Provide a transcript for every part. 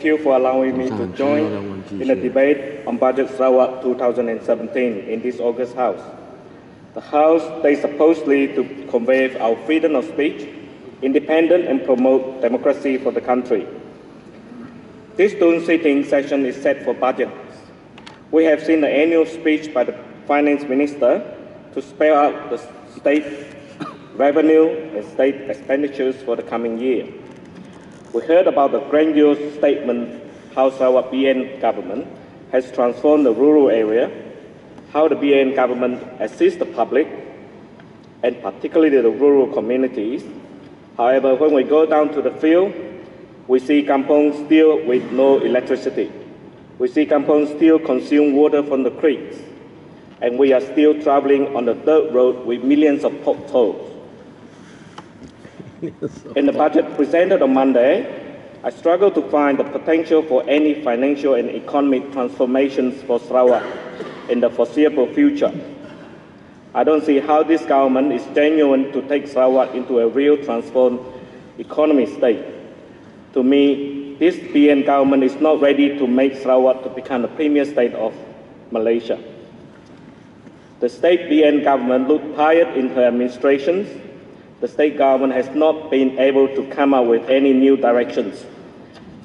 Thank you for allowing me to join in the debate on Budget Sarawak 2017 in this August House. The House is supposedly to convey our freedom of speech, independent and promote democracy for the country. This ADUN sitting session is set for budget. We have seen the annual speech by the Finance Minister to spell out the state revenue and state expenditures for the coming year. We heard about the grandiose statement how Sarawak BN government has transformed the rural area, how the BN government assists the public, and particularly the rural communities. However, when we go down to the field, we see kampongs still with no electricity. We see kampongs still consume water from the creeks, and we are still traveling on the dirt road with millions of potholes. In the budget presented on Monday, I struggle to find the potential for any financial and economic transformations for Sarawak in the foreseeable future. I don't see how this government is genuine to take Sarawak into a real transformed economy state. To me, this BN government is not ready to make Sarawak to become the premier state of Malaysia. The state BN government looked tired in her administrations. The state government has not been able to come up with any new directions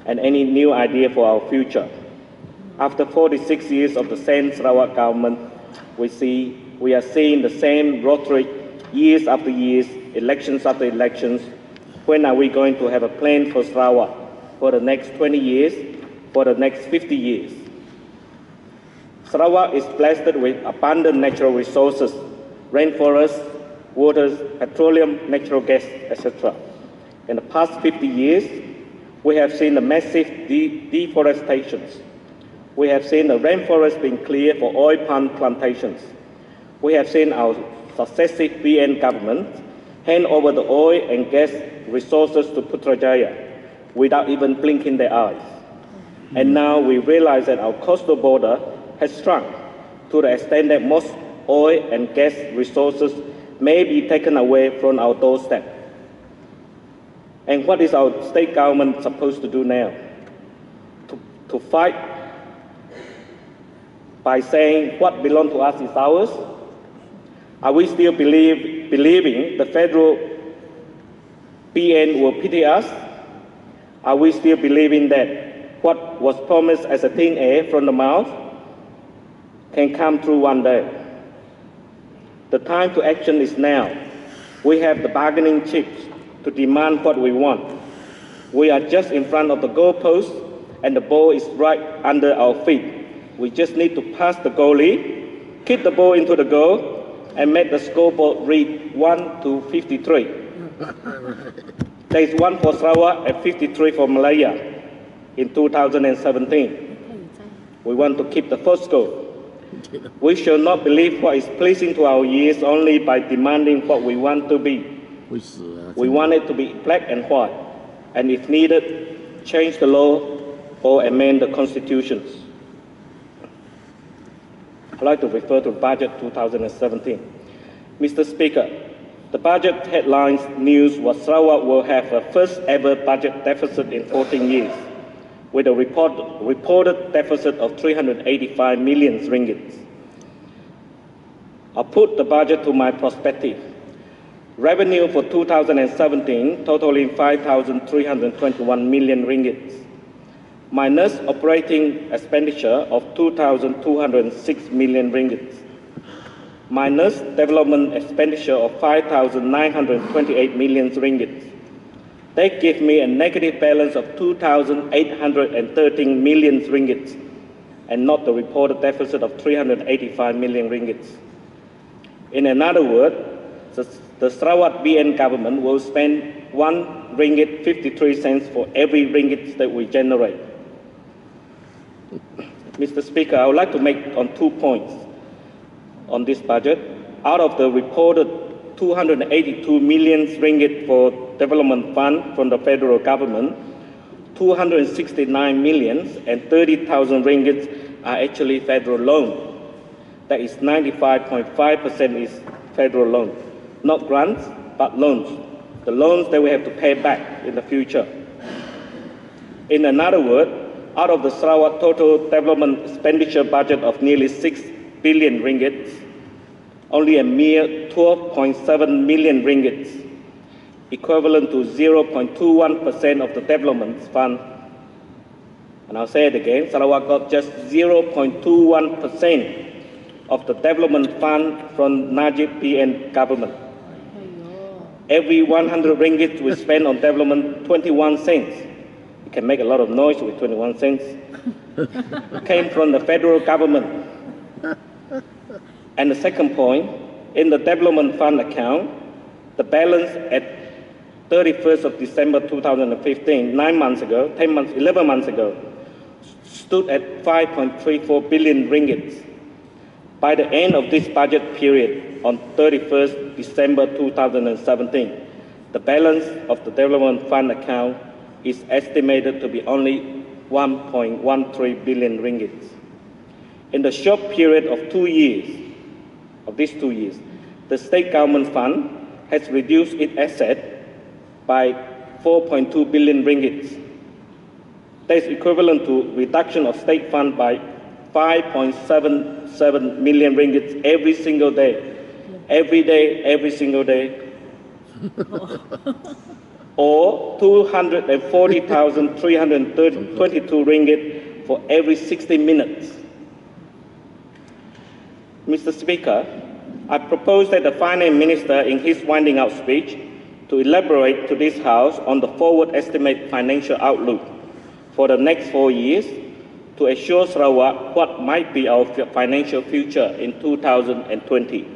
and any new idea for our future. After 46 years of the same Sarawak government, we are seeing the same rhetoric years after years, elections after elections. When are we going to have a plan for Sarawak for the next 20 years, for the next 50 years? Sarawak is blessed with abundant natural resources, rainforests, waters, petroleum, natural gas, etc. In the past 50 years, we have seen the massive deforestations. We have seen the rainforest being cleared for oil palm plantations. We have seen our successive BN governments hand over the oil and gas resources to Putrajaya without even blinking their eyes. And now we realize that our coastal border has shrunk to the extent that most oil and gas resources may be taken away from our doorstep. And what is our state government supposed to do now? To fight by saying what belongs to us is ours? Are we still believing the federal BN will pity us? Are we still believing that what was promised as a thin air from the mouth can come true one day? The time to action is now. We have the bargaining chips to demand what we want. We are just in front of the goalpost and the ball is right under our feet. We just need to pass the goalie, kick the ball into the goal, and make the scoreboard read 1-53. There is 1 for Sarawak and 53 for Malaya in 2017. We want to keep the first goal. We shall not believe what is pleasing to our ears only by demanding what we want to be. We want it to be black and white, and if needed, change the law or amend the constitutions. I'd like to refer to Budget 2017. Mr. Speaker, the budget headlines news was Sarawak will have a first ever budget deficit in 14 years, with a reported deficit of 385 million ringgit. I'll put the budget to my perspective. Revenue for 2017 totaling 5,321 million ringgit, minus operating expenditure of 2,206 million ringgit, minus development expenditure of 5,928 million ringgit. They give me a negative balance of 2,813 million ringgit and not the reported deficit of 385 million ringgit. In another word, the Sarawak BN government will spend 1 ringgit 53 cents for every ringgit that we generate. Mr. Speaker, I would like to make on 2 points on this budget. Out of the reported 282 million ringgit for development fund from the federal government, 269 million and 30,000 ringgit are actually federal loan. That is 95.5% is federal loan. Not grants, but loans. The loans that we have to pay back in the future. In another word, out of the Sarawak total development expenditure budget of nearly 6 billion ringgit, only a mere 12.7 million ringgit, equivalent to 0.21% of the development fund. And I'll say it again, Sarawak got just 0.21% of the development fund from Najib PN government. Every 100 ringgit we spend on development, 21 cents. You can make a lot of noise with 21 cents. Came from the federal government. And the second point, in the development fund account, the balance at 31st of December 2015, 11 months ago, stood at 5.34 billion ringgit. By the end of this budget period, on 31st December 2017, the balance of the development fund account is estimated to be only 1.13 billion ringgit. In the short period of 2 years, the state government fund has reduced its asset by 4.2 billion ringgit. That is equivalent to reduction of state fund by 5.77 million ringgit every single day. Every day, every single day. Or 240,322 ringgit for every 60 minutes. Mr. Speaker, I propose that the Finance Minister, in his winding up speech, to elaborate to this House on the forward estimate financial outlook for the next 4 years to assure Sarawak what might be our financial future in 2020.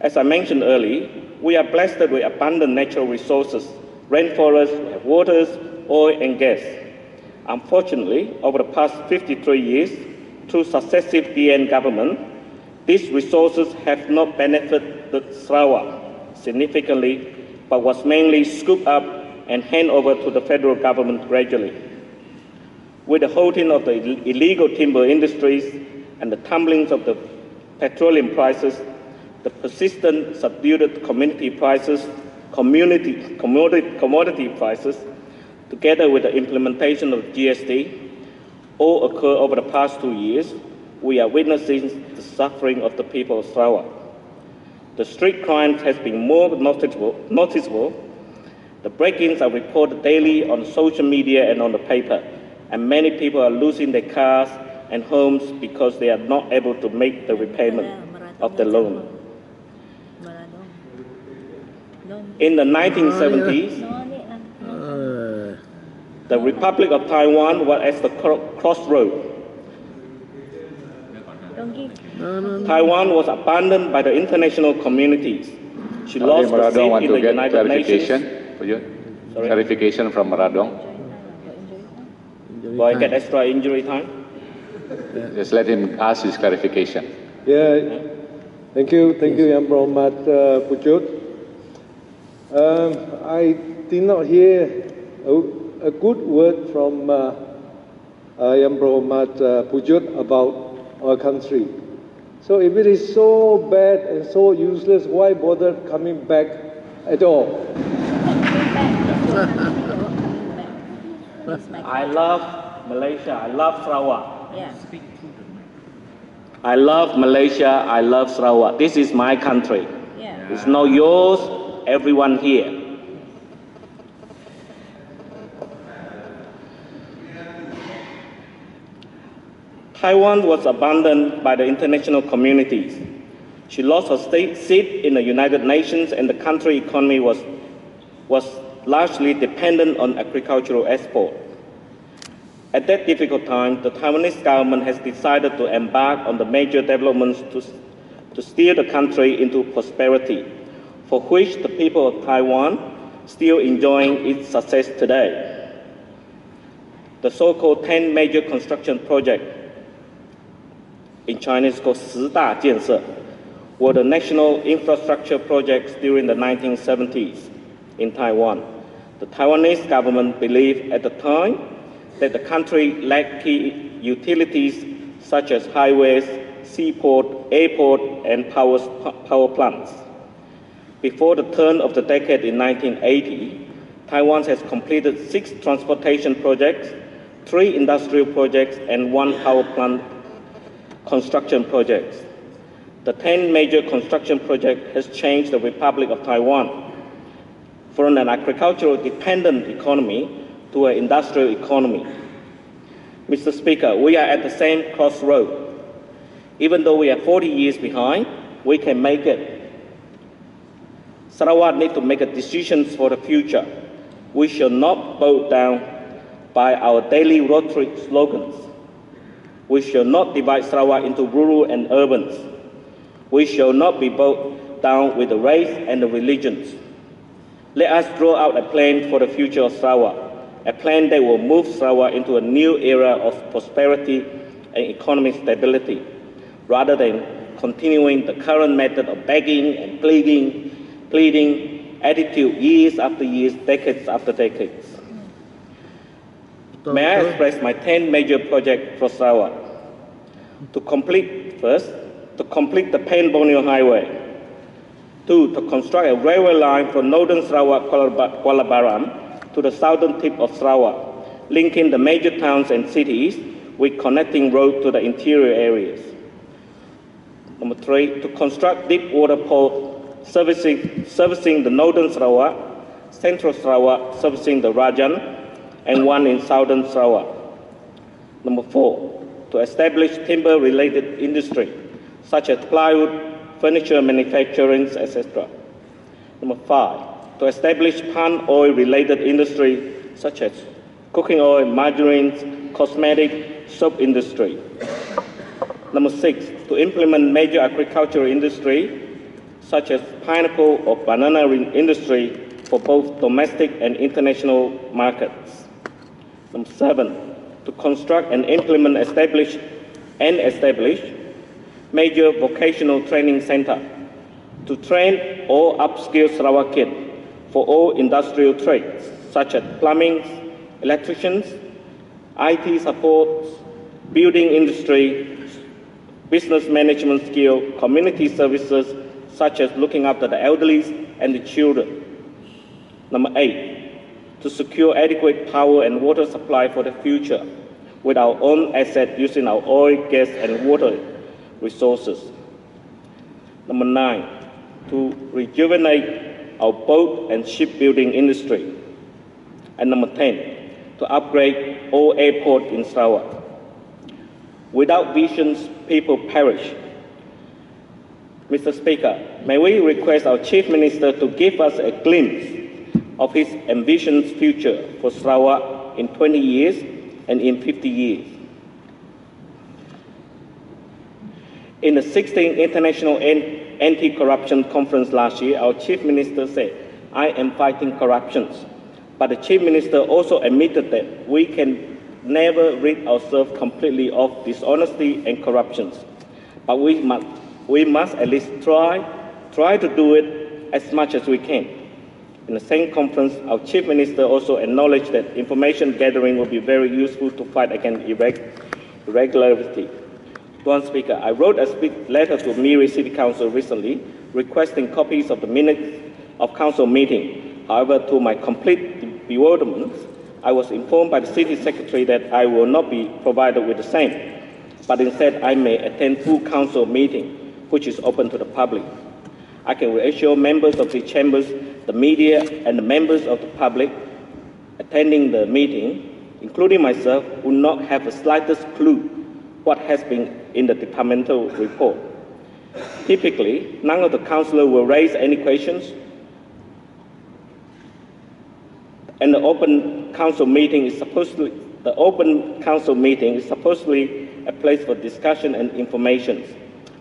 As I mentioned earlier, we are blessed with abundant natural resources, rainforests, we have waters, oil and gas. Unfortunately, over the past 53 years, through successive DN government, these resources have not benefited Sarawak significantly, but was mainly scooped up and handed over to the federal government gradually. With the halting of the illegal timber industries and the tumblings of the petroleum prices, the persistent subdued commodity prices, together with the implementation of GST, all occur over the past 2 years, we are witnessing the suffering of the people of Sarawak. The street crime has been more noticeable. The break-ins are reported daily on social media and on the paper, and many people are losing their cars and homes because they are not able to make the repayment of the loan. In the 1970s, the Republic of Taiwan was at the crossroad. Taiwan was abandoned by the international communities. She lost the seat in the United Nations. Clarification from Maradong. Do I get extra injury time? Just let him ask his clarification. Yeah, thank you, Yang Berhormat Pujut. I did not hear a good word from Yang Berhormat Pujut about our country. So if it is so bad and so useless, why bother coming back at all? I love Malaysia. I love Sarawak. I love Malaysia. I love Sarawak. This is my country. It's not yours, everyone here. Taiwan was abandoned by the international communities. She lost her seat in the United Nations, and the country economy was largely dependent on agricultural export. At that difficult time, the Taiwanese government has decided to embark on the major developments to steer the country into prosperity, for which the people of Taiwan still enjoying its success today. The so-called 10 major construction projects, in Chinese called 10大建设, were the national infrastructure projects during the 1970s in Taiwan. The Taiwanese government believed at the time that the country lacked key utilities such as highways, seaport, airport, and power plants. Before the turn of the decade in 1980, Taiwan has completed 6 transportation projects, 3 industrial projects, and 1 power plant construction project. The 10 major construction projects has changed the Republic of Taiwan from an agricultural dependent economy to an industrial economy. Mr. Speaker, we are at the same crossroad. Even though we are 40 years behind, we can make it. Sarawak needs to make decisions for the future. We shall not bow down by our daily rotary slogans. We shall not divide Sarawak into rural and urbans. We shall not be bowed down with the race and the religions. Let us draw out a plan for the future of Sarawak, a plan that will move Sarawak into a new era of prosperity and economic stability, rather than continuing the current method of begging and pleading attitude years after years, decades after decades. May I express my 10 major projects for Sarawak? To complete the Pen-Borneo Highway. 2, to construct a railway line from northern Sarawak, Kuala Baram, to the southern tip of Sarawak, linking the major towns and cities with connecting roads to the interior areas. Number 3, to construct deep water port servicing the northern Sarawak, central Sarawak servicing the Rajan, and 1 in southern Sarawak. Number 4, to establish timber-related industry, such as plywood, furniture manufacturing, etc. Number 5, to establish palm oil-related industry, such as cooking oil, margarines, cosmetic, soap industry. Number 6, to implement major agricultural industry, such as pineapple or banana industry for both domestic and international markets. Number 7, to construct and implement establish major vocational training center to train or upskill Sarawakian for all industrial trades, such as plumbing, electricians, IT support, building industry, business management skill, community services, such as looking after the elderly and the children. Number 8, to secure adequate power and water supply for the future with our own assets using our oil, gas, and water resources. Number 9, to rejuvenate our boat and shipbuilding industry. And number 10, to upgrade all airports in Sarawak. Without visions, people perish. Mr. Speaker, may we request our Chief Minister to give us a glimpse of his envisioned future for Sarawak in 20 years and in 50 years. In the 16th International Anti-Corruption Conference last year, our Chief Minister said, "I am fighting corruption." But the Chief Minister also admitted that we can never rid ourselves completely of dishonesty and corruption. But we must at least try to do it as much as we can. In the same conference, our Chief Minister also acknowledged that information gathering will be very useful to fight against irregularity. Mr. Speaker, I wrote a letter to Miri City Council recently requesting copies of the minutes of council meeting. However, to my complete bewilderment, I was informed by the City Secretary that I will not be provided with the same, but instead I may attend full council meeting, which is open to the public. I can reassure members of the chambers, the media, and the members of the public attending the meeting, including myself, will not have the slightest clue what has been in the departmental report. Typically, none of the councillors will raise any questions, and the open council meeting is supposedly a place for discussion and information,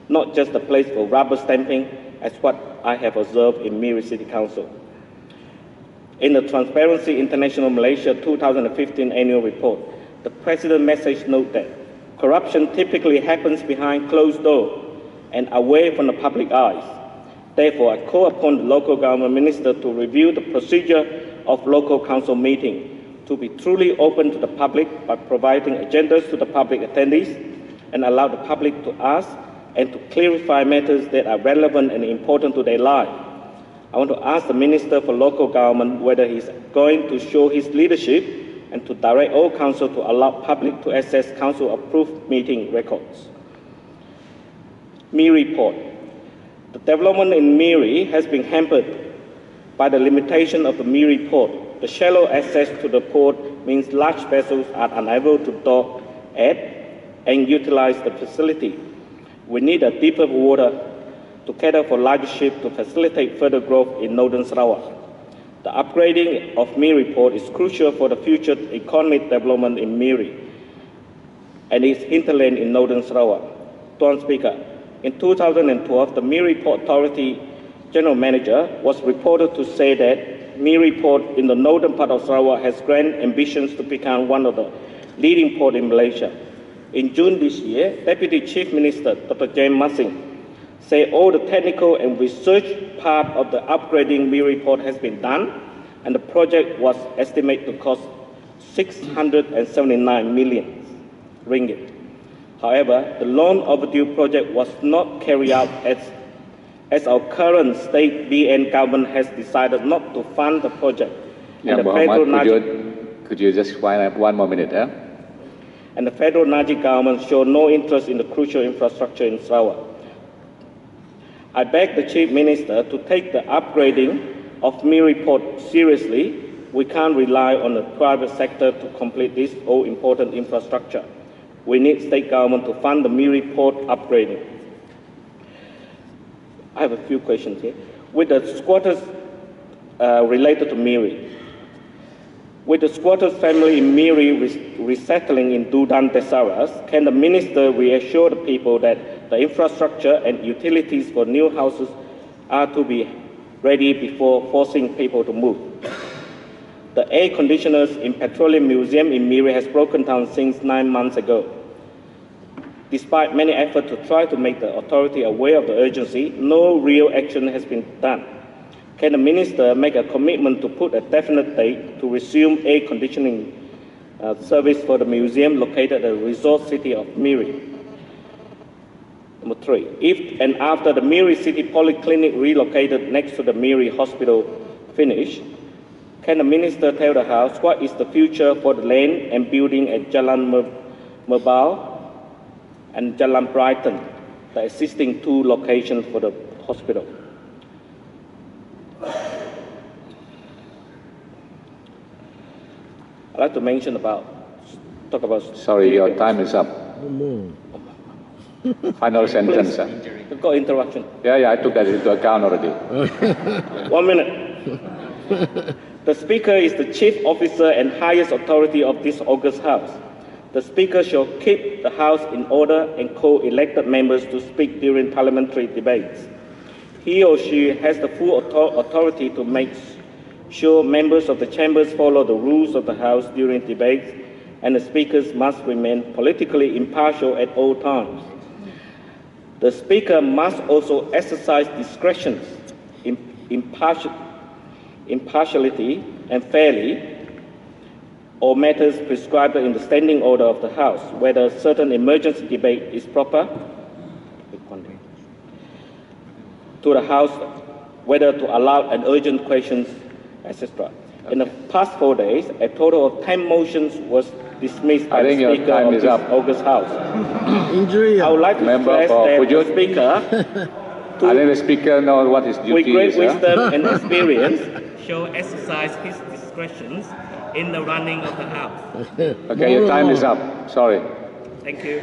not just a place for rubber stamping, as what I have observed in Miri City Council. In the Transparency International Malaysia 2015 annual report, the President message noted that corruption typically happens behind closed doors and away from the public eyes. Therefore, I call upon the local government minister to review the procedure of local council meeting to be truly open to the public by providing agendas to the public attendees and allow the public to ask and to clarify matters that are relevant and important to their life. I want to ask the Minister for Local Government whether he's going to show his leadership and to direct all council to allow public to access council-approved meeting records. Miri Port. The development in Miri has been hampered by the limitation of the Miri Port. The shallow access to the port means large vessels are unable to dock at and utilize the facility. We need a deeper water to cater for larger ships to facilitate further growth in northern Sarawak. The upgrading of Miri Port is crucial for the future economic development in Miri and its hinterland in northern Sarawak. Tuan Speaker, in 2012, the Miri Port Authority General Manager was reported to say that Miri Port in the northern part of Sarawak has grand ambitions to become one of the leading ports in Malaysia. In June this year, Deputy Chief Minister Dr. James Massing said all the technical and research part of the upgrading Miri Port has been done, and the project was estimated to cost 679 million ringgit. However, the long overdue project was not carried out as our current state BN government has decided not to fund the project. Yeah, could you just wind up 1 more minute? And the federal Najib government showed no interest in the crucial infrastructure in Sarawak. I beg the Chief Minister to take the upgrading of Miri Port seriously. We can't rely on the private sector to complete this all-important infrastructure. We need state government to fund the Miri Port upgrading. I have a few questions here. With the squatters related to Miri, with the squatters' family in Miri resettling in Dudan Desaras, can the Minister reassure the people that the infrastructure and utilities for new houses are to be ready before forcing people to move? The air conditioners in Petroleum Museum in Miri has broken down since 9 months ago. Despite many efforts to try to make the authority aware of the urgency, no real action has been done. Can the Minister make a commitment to put a definite date to resume air conditioning service for the museum located at the resort city of Miri? Number 3, if and after the Miri City Polyclinic relocated next to the Miri Hospital finish, can the Minister tell the House what is the future for the land and building at Jalan Merbau and Jalan Brighton, the existing 2 locations for the hospital? I'd like to talk about... Sorry, your time is up. Final sentence. You've got interruption. Yeah, I took that into account already. 1 minute. The Speaker is the chief officer and highest authority of this august House. The Speaker shall keep the House in order and call elected members to speak during parliamentary debates. He or she has the full authority to make sure members of the chambers follow the rules of the House during debates, and the speakers must remain politically impartial at all times. The Speaker must also exercise discretion, impartiality and fairly or matters prescribed in the standing order of the House, whether certain emergency debate is proper to the House, whether to allow an urgent questions, etc. In the past 4 days, a total of 10 motions was dismissed by the Speaker of this august House. I would like to stress that the Speaker, I think the Speaker knows what his duty with great is. wisdom and experience, shall exercise his discretions in the running of the House. Okay, your time is up. Sorry. Thank you.